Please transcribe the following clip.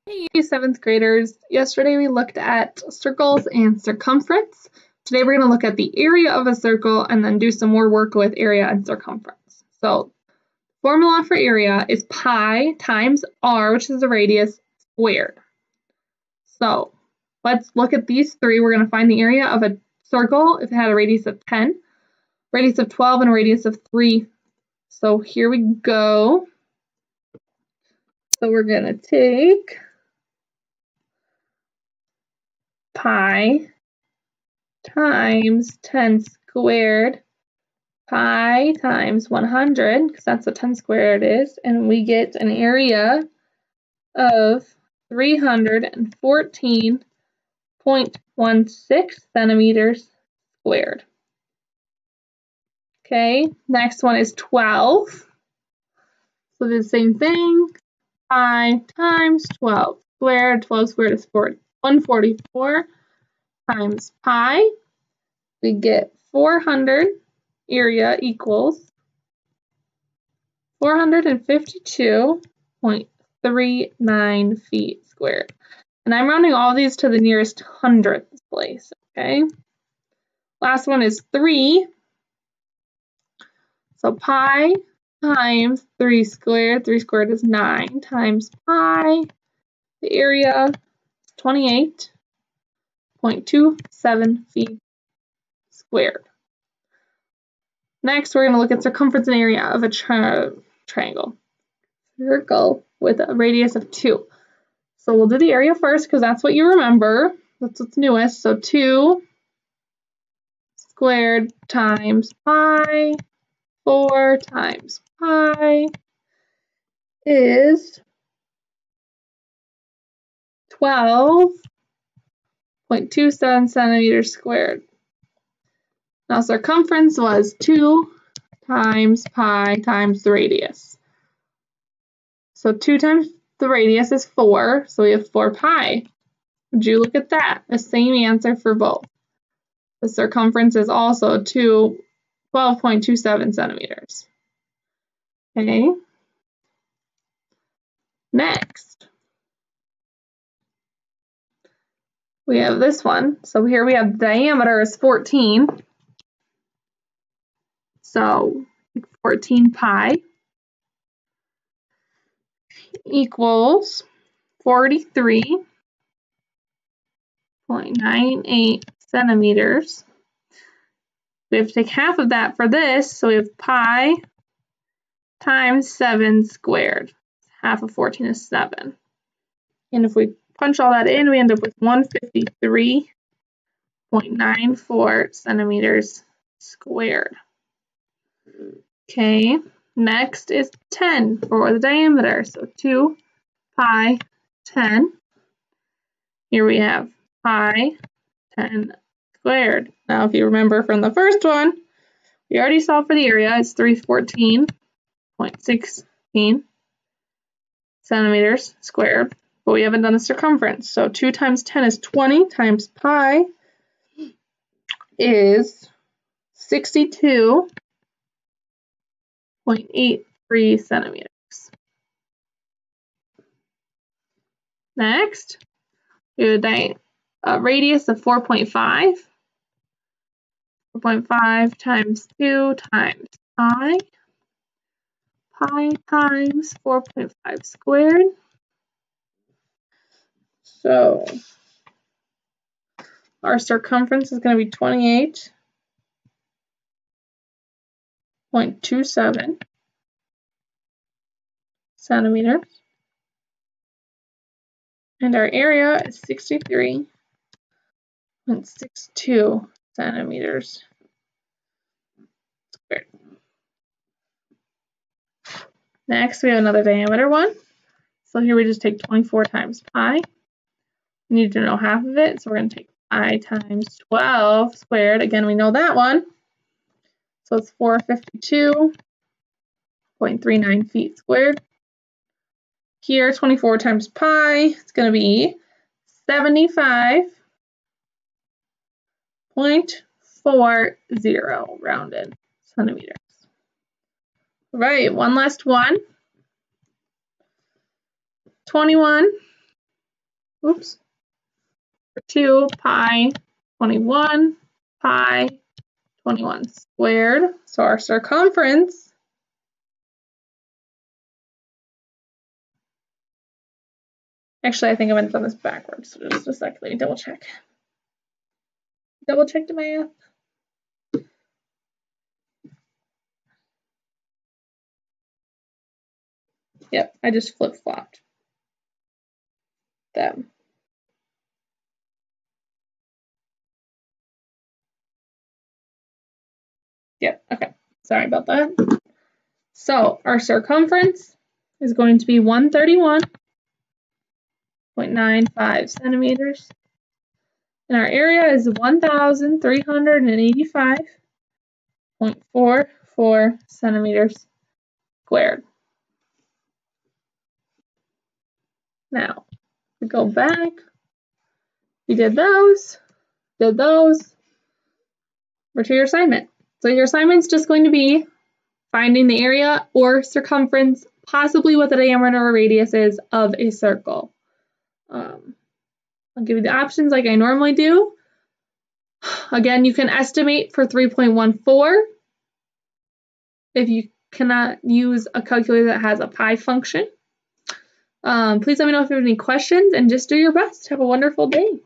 Hey, 7th graders. Yesterday we looked at circles and circumference. Today we're going to look at the area of a circle and then do some more work with area and circumference. So, formula for area is pi times r, which is the radius, squared. So, let's look at these three. We're going to find the area of a circle if it had a radius of 10, radius of 12, and a radius of 3. So, here we go. So, we're going to take pi times 10 squared, pi times 100, because that's what 10 squared is, and we get an area of 314.16 centimeters squared. Okay, next one is 12. So the same thing, pi times 12 squared. 12 squared is 144 times pi. We get 400, area equals 452.39 feet squared. And I'm rounding all these to the nearest hundredth place, okay? Last one is 3. So pi times 3 squared. 3 squared is 9 times pi. The area is 28.27 feet squared. Next, we're going to look at circumference and area of a triangle. Circle with a radius of 2. So we'll do the area first because that's what you remember. That's what's newest. So 2 squared times pi, 4 times pi is 12.27 centimeters squared. Now circumference was 2 times pi times the radius. So 2 times the radius is 4, so we have 4 pi. Would you look at that? The same answer for both. The circumference is also 12.27 centimeters. Okay. Next, we have this one. So here we have diameter is 14. So 14 pi equals 43.98 centimeters. We have to take half of that for this, so we have pi times 7 squared. Half of 14 is 7. And if we punch all that in, we end up with 153.94 centimeters squared. Okay, next is 10 for the diameter. So 2 pi 10. Here we have pi 10 squared. Now, if you remember from the first one, we already solved for the area. It's 314.16 centimeters squared, but we haven't done the circumference. So 2 times 10 is 20 times pi is 62.83 centimeters. Next, we have a radius of 4.5. 4.5 times 2 times pi. Pi times 4.5 squared. So our circumference is going to be 28.27 centimeters. And our area is 63.62 centimeters squared. Next, we have another diameter one. So here we just take 24 times pi. We need to know half of it, so we're going to take pi times 12 squared. Again, we know that one. So it's 452.39 feet squared. Here, 24 times pi, it's going to be 75.40 rounded centimeters. Right, one last one. 21 oops, 2 pi 21 pi 21 squared. So our circumference actually, I think I might have done this backwards. So just a second, let me double check. Double check the math. Yep, I just flip-flopped them. Yep, okay. Sorry about that. So our circumference is going to be 131.95 centimeters. And our area is 1,385.44 centimeters squared. Now, we go back. We did those. We're to your assignment. So your assignment's just going to be finding the area or circumference, possibly what the diameter or radius is of a circle. I'll give you the options like I normally do. Again, you can estimate for 3.14 if you cannot use a calculator that has a pi function. Please let me know if you have any questions and just do your best. Have a wonderful day.